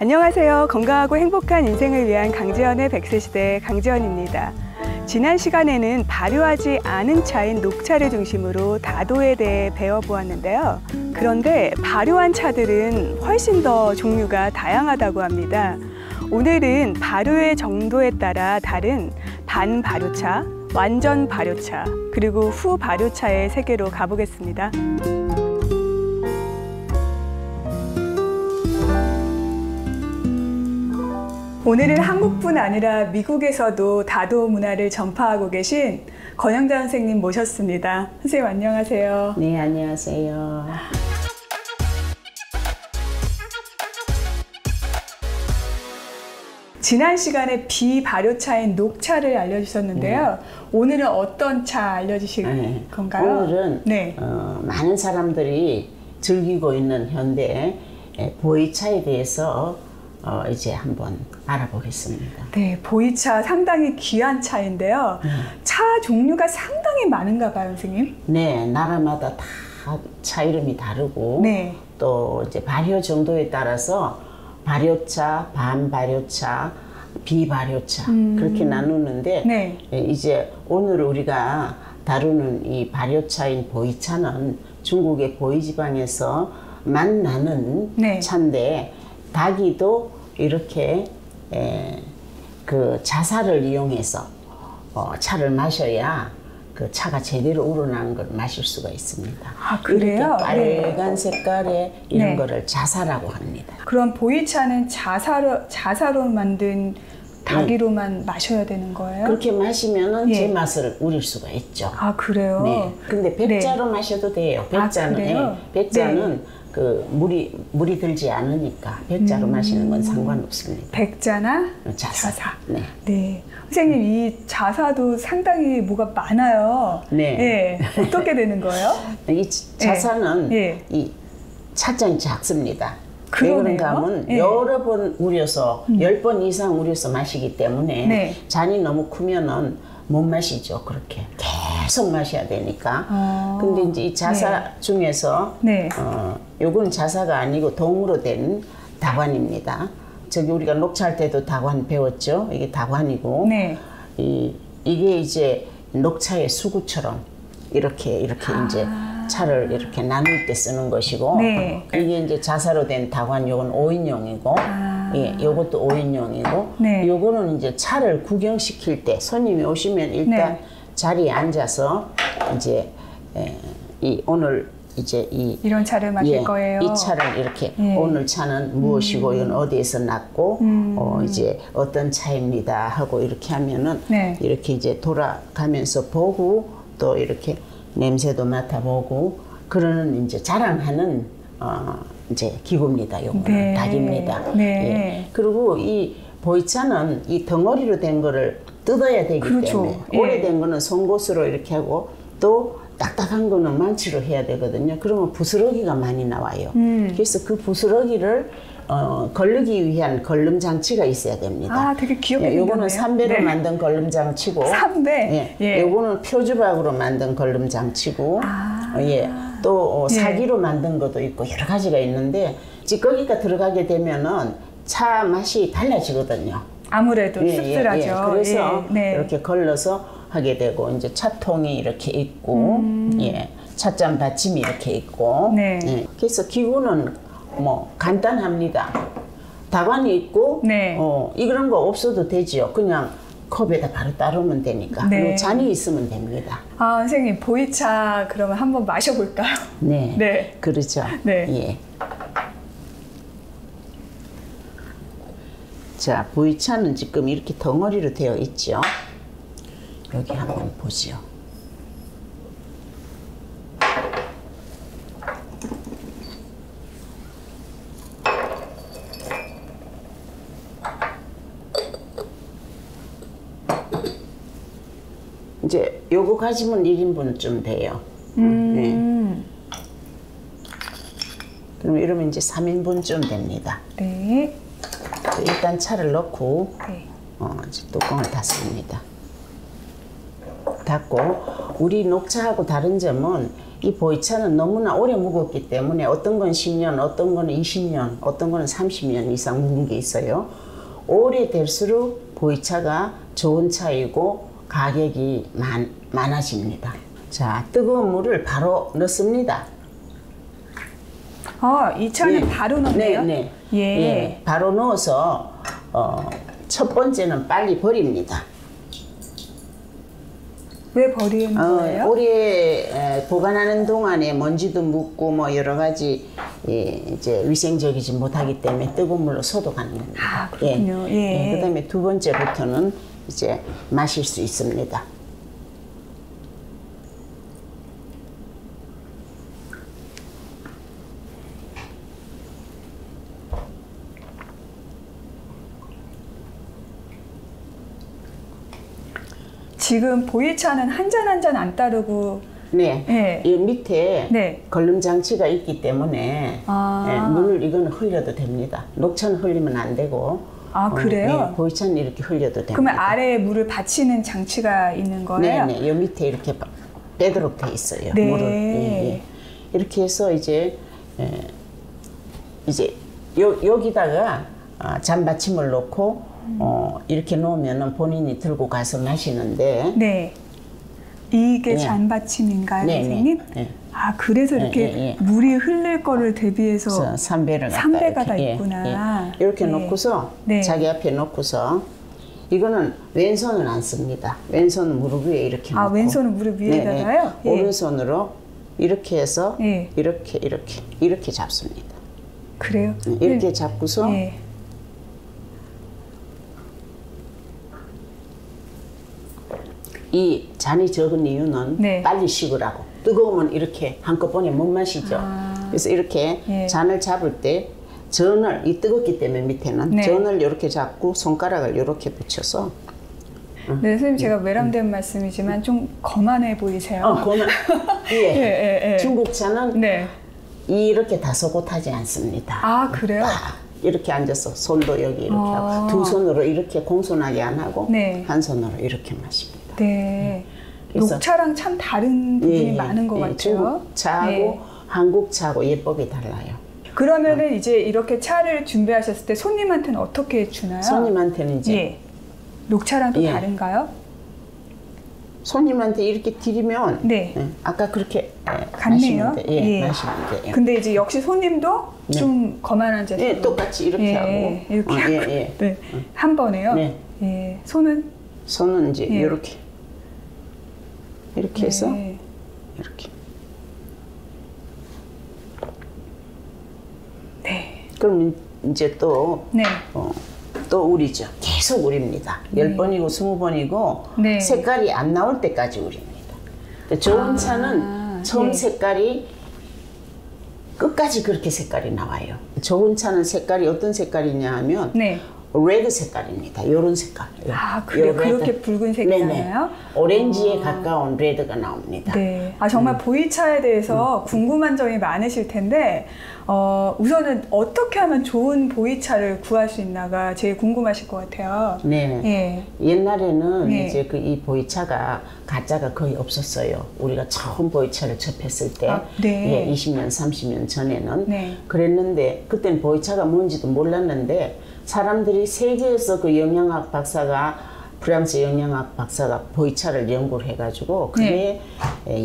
안녕하세요. 건강하고 행복한 인생을 위한 강지연의 100세시대 강지연입니다. 지난 시간에는 발효하지 않은 차인 녹차를 중심으로 다도에 대해 배워보았는데요. 그런데 발효한 차들은 훨씬 더 종류가 다양하다고 합니다. 오늘은 발효의 정도에 따라 다른 반발효차, 완전 발효차, 그리고 후발효차의 세계로 가보겠습니다. 오늘은 한국뿐 아니라 미국에서도 다도 문화를 전파하고 계신 권영자 선생님 모셨습니다. 선생님 안녕하세요. 네, 안녕하세요. 지난 시간에 비발효차인 녹차를 알려주셨는데요. 오늘은 어떤 차 알려주실 건가요? 오늘은 많은 사람들이 즐기고 있는 현대 보이차에 대해서 이제 한번 알아보겠습니다. 네, 보이차 상당히 귀한 차인데요. 차 종류가 상당히 많은가 봐요, 선생님? 네, 나라마다 다 차 이름이 다르고 또 이제 발효 정도에 따라서 발효차, 반발효차, 비발효차 그렇게 나누는데 이제 오늘 우리가 다루는 이 발효차인 보이차는 중국의 보이 지방에서만 나는 차인데 닭이도 이렇게 그 자사를 이용해서 차를 마셔야 그 차가 제대로 우러나는 걸 마실 수가 있습니다. 아, 그래요? 이렇게 빨간 색깔의 이런 거를 자사라고 합니다. 그럼 보이차는 자사로 만든 닭이로만 마셔야 되는 거예요? 그렇게 마시면은 제 맛을 우릴 수가 있죠. 아, 그래요? 네. 근데 백자로 마셔도 돼요. 백자는 백자는 그 물이 들지 않으니까 백자로 마시는 건 상관없습니다. 백자나 자사. 네. 선생님, 이 자사도 상당히 뭐가 많아요. 어떻게 되는 거예요? 이 자사는 이 차장이 작습니다. 왜 그런가 하면 여러 번 우려서 10번 이상 우려서 마시기 때문에 잔이 너무 크면은 못 마시죠. 그렇게 계속 마셔야 되니까. 근데 이제 이 자사 중에서 요건 자사가 아니고 동으로 된 다관입니다. 저기 우리가 녹차할 때도 다관 배웠죠. 이게 다관이고 이게 이제 녹차의 수구처럼 이렇게 이제 차를 이렇게 나눌 때 쓰는 것이고 이게 이제 자사로 된 다관, 요건 5인용이고 요것도 5인용이고 요거는 이제 차를 구경시킬 때 손님이 오시면 일단 자리에 앉아서 이제 오늘 이제 이런 차를 마실 거예요. 이 차를 이렇게 오늘 차는 무엇이고 이건 어디에서 났고 이제 어떤 차입니다 하고 이렇게 하면은 이렇게 이제 돌아가면서 보고 또 이렇게 냄새도 맡아보고 그러는 이제 자랑하는 이제 기구입니다. 요거는 닭입니다. 그리고 이 보이차는 이 덩어리로 된 거를 뜯어야 되기 때문에 오래된 거는 송곳으로 이렇게 하고 또 딱딱한 거는 망치로 해야 되거든요. 그러면 부스러기가 많이 나와요. 그래서 그 부스러기를 걸르기 위한 걸름 장치가 있어야 됩니다. 아, 되게 귀엽게 생겼네요. 요거는 삼배로 만든 걸름 장치고, 요거는 표주박으로 만든 걸름 장치고, 또 사기로 만든 것도 있고 여러 가지가 있는데 찌꺼기가 들어가게 되면은 차 맛이 달라지거든요. 아무래도 씁쓸하죠. 그래서 이렇게 걸러서 하게 되고 이제 차통이 이렇게 있고 찻잔 받침이 이렇게 있고 그래서 기구는 뭐 간단합니다. 다관이 있고 이런 거 없어도 되지요. 그냥 컵에다 바로 따르면 되니까 잔이 있으면 됩니다. 아, 선생님, 보이차 그러면 한번 마셔볼까요? 네. 그렇죠. 자, 보이차는 지금 이렇게 덩어리로 되어 있죠. 여기 한번 보죠. 이제 요거 가지면 1인분쯤 돼요. 그럼 이러면 이제 3인분쯤 됩니다. 일단 차를 넣고 이제 뚜껑을 닫습니다. 닫고 우리 녹차하고 다른 점은 이 보이차는 너무나 오래 묵었기 때문에 어떤 건 10년, 어떤 거는 20년, 어떤 거는 30년 이상 묵은 게 있어요. 오래될수록 보이차가 좋은 차이고 가격이 많아집니다. 자, 뜨거운 물을 바로 넣습니다. 이 차는 바로 넣네요? 네. 예, 바로 넣어서 첫 번째는 빨리 버립니다. 왜 버리는 거예요? 오래 보관하는 동안에 먼지도 묻고 뭐 여러 가지 이제 위생적이지 못하기 때문에 뜨거운 물로 소독하는 겁니다. 그렇군요. 그다음에 두 번째부터는 이제 마실 수 있습니다. 지금 보이차는 한 잔 한 잔 안 따르고 이 밑에 걸름 장치가 있기 때문에 물을 이거는 흘려도 됩니다. 녹차는 흘리면 안 되고 그래요? 보이차는 이렇게 흘려도 됩니다. 그러면 아래에 물을 받치는 장치가 있는 거예요? 네, 이 밑에 이렇게 빼도록 돼 있어요. 물을 이렇게 해서 이제 여기다가 잔받침을 놓고 이렇게 놓으면은 본인이 들고 가서 마시는데 이게 잔받침인가요, 선생님? 그래서 이렇게 물이 흘릴 거를 대비해서 3배가 다 있구나. 이렇게 놓고서 자기 앞에 놓고서 이거는 왼손은 안 씁니다. 왼손은 무릎 위에 이렇게 놓고 왼손은 무릎 위에다가요? 오른손으로 이렇게 해서 이렇게 잡습니다. 그래요? 이렇게 잡고서 이 잔이 적은 이유는 빨리 식으라고. 뜨거우면 이렇게 한꺼번에 못 마시죠. 그래서 이렇게 잔을 잡을 때 전을, 뜨겁기 때문에 밑에는 전을 이렇게 잡고 손가락을 이렇게 붙여서. 네, 선생님 제가 외람된 말씀이지만 좀 거만해 보이세요. 거만. 중국 차는 이렇게 다소곳하지 않습니다. 그래요? 이렇게 앉아서 손도 여기 이렇게 하고 두 손으로 이렇게 공손하게 안 하고 한 손으로 이렇게 마십니다. 녹차랑 참 다른 부분이 많은 것 같아요. 중국 차하고 한국 차하고 예법이 달라요. 그러면은 이제 이렇게 차를 준비하셨을 때 손님한테는 어떻게 주나요? 손님한테는 이제 녹차랑 또 다른가요? 손님한테 이렇게 드리면 아까 그렇게 같네요. 마시면 돼. 근데 이제 역시 손님도 좀 거만한 자세. 똑같이 이렇게 하고 이렇게 한 번에요. 손은 이제 이렇게 해서 이렇게. 그럼 이제 또 우리죠. 계속 우립니다. 10번이고 20번이고 색깔이 안 나올 때까지 우립니다. 좋은 차는 처음 색깔이 끝까지 그렇게 색깔이 나와요. 좋은 차는 색깔이 어떤 색깔이냐 하면 레드 색깔입니다. 이런 색깔. 그래요? 그렇게 붉은색이 나요? 오렌지에 가까운 레드가 나옵니다. 정말 보이차에 대해서 궁금한 점이 많으실 텐데 우선은 어떻게 하면 좋은 보이차를 구할 수 있나가 제일 궁금하실 것 같아요. 옛날에는 이제 이 보이차가 가짜가 거의 없었어요. 우리가 처음 보이차를 접했을 때 20년, 30년 전에는 그랬는데 그때는 보이차가 뭔지도 몰랐는데 사람들이 세계에서 그 영양학 박사가 프랑스 영양학 박사가 보이차를 연구를 해가지고 그게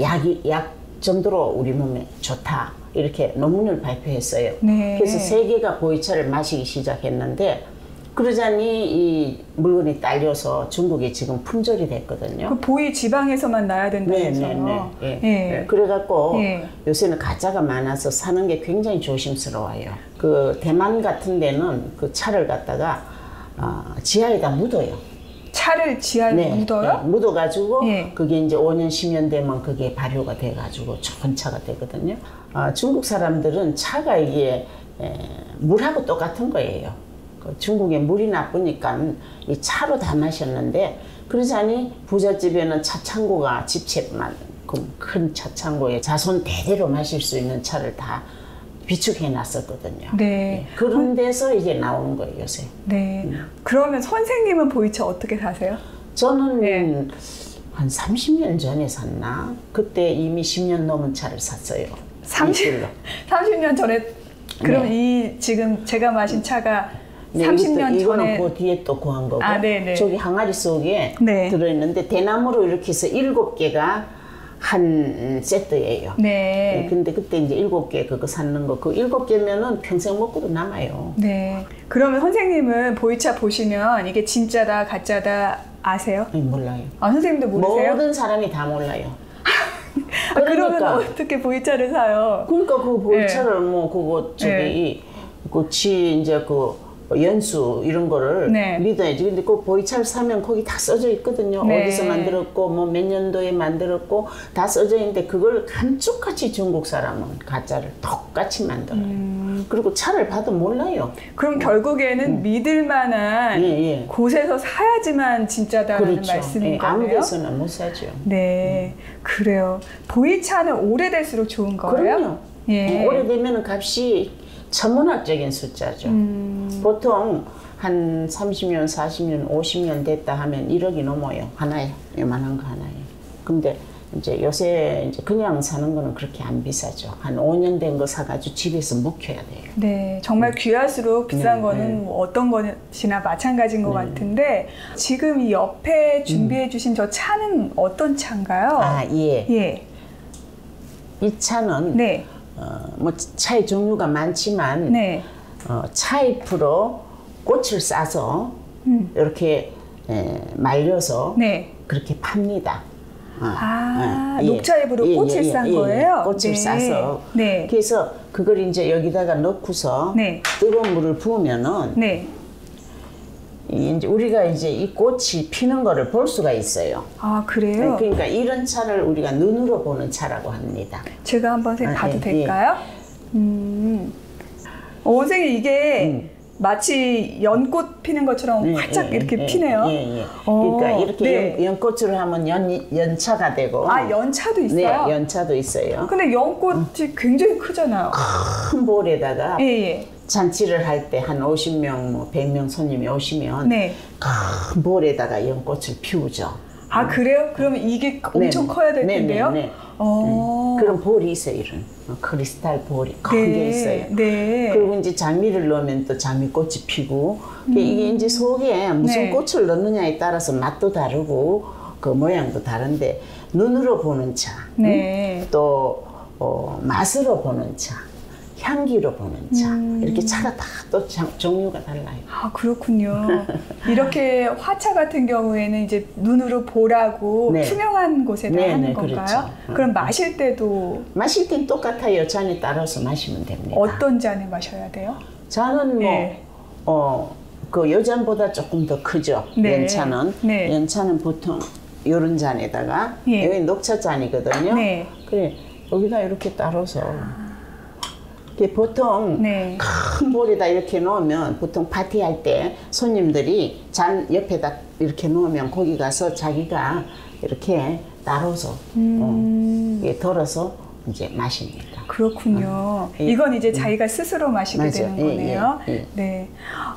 약 정도로 우리 몸에 좋다 이렇게 논문을 발표했어요. 그래서 세계가 보이차를 마시기 시작했는데 그러자니 이 물건이 딸려서 중국에 지금 품절이 됐거든요. 그 보이 지방에서만 나야 된다면서요? 그래갖고 요새는 가짜가 많아서 사는 게 굉장히 조심스러워요. 그 대만 같은 데는 그 차를 갖다가 지하에다 묻어요. 차를 지하에 묻어요? 묻어가지고 그게 이제 5년, 10년 되면 그게 발효가 돼가지고 좋은 차가 되거든요. 중국 사람들은 차가 이게 물하고 똑같은 거예요. 중국에 물이 나쁘니까 이 차로 다 마셨는데 그러자니 부잣집에는 차창고가 집채만큼 큰 차창고에 자손 대대로 마실 수 있는 차를 다 비축해 놨었거든요. 그런 데서 이제 나오는 거예요, 요새. 그러면 선생님은 보이차 어떻게 사세요? 저는 한 30년 전에 샀나? 그때 이미 10년 넘은 차를 샀어요. 30년 전에. 그럼 네. 이 지금 제가 마신 차가 네, 30년 이거는 전에. 그 뒤에 또 구한 거고. 아, 네네. 저기 항아리 속에 네. 들어있는데 대나무로 이렇게 해서 7개가 한 세트예요. 네. 근데 그때 이제 7개 그거 샀는 거, 그 7개면은 평생 먹고도 남아요. 네. 그러면 선생님은 보이차 보시면 이게 진짜다 가짜다 아세요? 아니, 몰라요. 아, 선생님도 모르세요? 모든 사람이 다 몰라요. 아, 그러면 어떻게 보이차를 사요? 그러니까 그 보이차를 뭐 그거 저기 그치 이제 그 연수 이런 거를 믿어야지. 근데 그 보이차를 사면 거기 다 써져 있거든요. 어디서 만들었고 뭐 몇 년도에 만들었고 다 써져 있는데 그걸 감쪽같이 중국 사람은 가짜를 똑같이 만들어요. 그리고 차를 봐도 몰라요. 그럼 결국에는 믿을 만한 곳에서 사야지만 진짜다라는 말씀인 거네요? 아무 데서는 못 사죠. 네, 그래요. 보이차는 오래될수록 좋은 거예요? 그럼요. 오래되면 값이 천문학적인 숫자죠. 보통 한 30년, 40년, 50년 됐다 하면 1억이 넘어요. 하나에, 요만한 거 하나에. 근데 이제 요새 이제 그냥 사는 거는 그렇게 안 비싸죠. 한 5년 된 거 사가지고 집에서 묵혀야 돼요. 네, 정말 귀할수록 비싼 거는 뭐 어떤 것이나 마찬가지인 것 같은데 지금 이 옆에 준비해 주신 저 차는 어떤 차인가요? 아, 예. 이 차는 뭐 차의 종류가 많지만 차잎으로 꽃을 싸서 이렇게 말려서 그렇게 팝니다. 녹차잎으로 꽃을 싼 거예요? 꽃을 싸서. 그래서 그걸 이제 여기다가 넣고서 뜨거운 물을 부으면은 이제 우리가 이제 이 꽃이 피는 거를 볼 수가 있어요. 아, 그래요? 그러니까 이런 차를 우리가 눈으로 보는 차라고 합니다. 제가 한번 봐도 될까요? 선생님 이게 마치 연꽃 피는 것처럼 활짝 이렇게 피네요. 그러니까 이렇게 연꽃으로 하면 연차가 되고. 아, 연차도 있어요? 네, 연차도 있어요. 근데 연꽃이 굉장히 크잖아요. 큰 볼에다가 잔치를 할 때 한 50명, 뭐 100명 손님이 오시면 큰 볼에다가 연꽃을 피우죠. 아, 그래요? 그러면 이게 엄청 커야 될 텐데요? 그런 볼이 있어요, 이런. 크리스탈 볼이 큰 게 있어요. 그리고 이제 장미를 넣으면 또 장미꽃이 피고, 이게 이제 속에 무슨 꽃을 넣느냐에 따라서 맛도 다르고, 그 모양도 다른데, 눈으로 보는 차, 또 맛으로 보는 차, 향기로 보는 차, 이렇게 차가 다 또 종류가 달라요. 아, 그렇군요. 이렇게 화차 같은 경우에는 이제 눈으로 보라고 투명한 곳에다 하는 건가요? 그렇죠. 그럼 마실 때도? 마실 땐 똑같아요. 잔에 따라서 마시면 됩니다. 어떤 잔에 마셔야 돼요? 잔은 그 여잔보다 조금 더 크죠. 연차는. 연차는 보통 이런 잔에다가 여기 녹차 잔이거든요. 그래 여기다 이렇게 따라서 보통 큰 볼에다 이렇게 놓으면 보통 파티할 때 손님들이 잔 옆에다 이렇게 놓으면 거기 가서 자기가 이렇게 따라서 덜어서 이제 마십니다. 그렇군요. 이건 이제 자기가 스스로 마시게 되는 거네요. 네.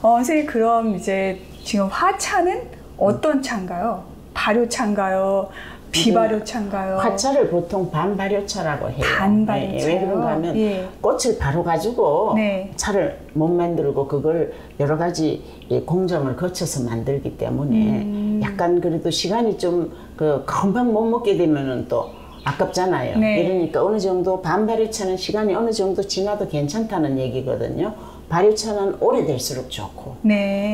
선생님 그럼 이제 지금 화차는 어떤 차인가요? 발효차인가요? 비발효차인가요? 화차를 보통 반발효차라고 해요. 반발효차요? 왜 그런가 하면 꽃을 바로 가지고 차를 못 만들고 그걸 여러 가지 공정을 거쳐서 만들기 때문에 약간 그래도 시간이 좀 금방 못 먹게 되면은 또 아깝잖아요. 이러니까 어느 정도 반발효차는 시간이 어느 정도 지나도 괜찮다는 얘기거든요. 발효차는 오래될수록 좋고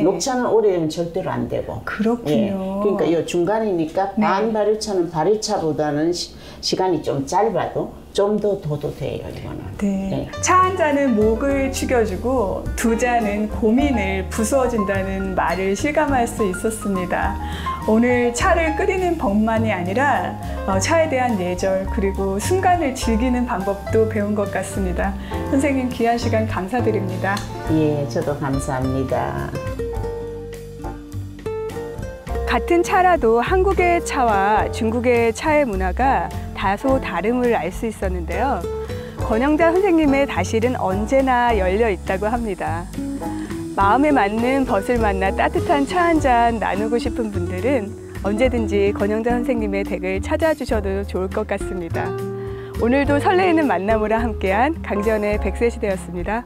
녹차는 오래되면 절대로 안 되고. 그렇군요. 그러니까 이 중간이니까 반발효차는 발효차보다는 시간이 좀 짧아도 좀 더 둬도 돼요, 이거는. 차 한 잔은 목을 축여주고 두 잔은 고민을 부수어준다는 말을 실감할 수 있었습니다. 오늘 차를 끓이는 법만이 아니라 차에 대한 예절 그리고 순간을 즐기는 방법도 배운 것 같습니다. 선생님 귀한 시간 감사드립니다. 예, 저도 감사합니다. 같은 차라도 한국의 차와 중국의 차의 문화가 다소 다름을 알 수 있었는데요. 권영자 선생님의 다실은 언제나 열려 있다고 합니다. 마음에 맞는 벗을 만나 따뜻한 차 한 잔 나누고 싶은 분들은 언제든지 권영자 선생님의 댁을 찾아주셔도 좋을 것 같습니다. 오늘도 설레이는 만남으로 함께한 강지연의 100세 시대였습니다.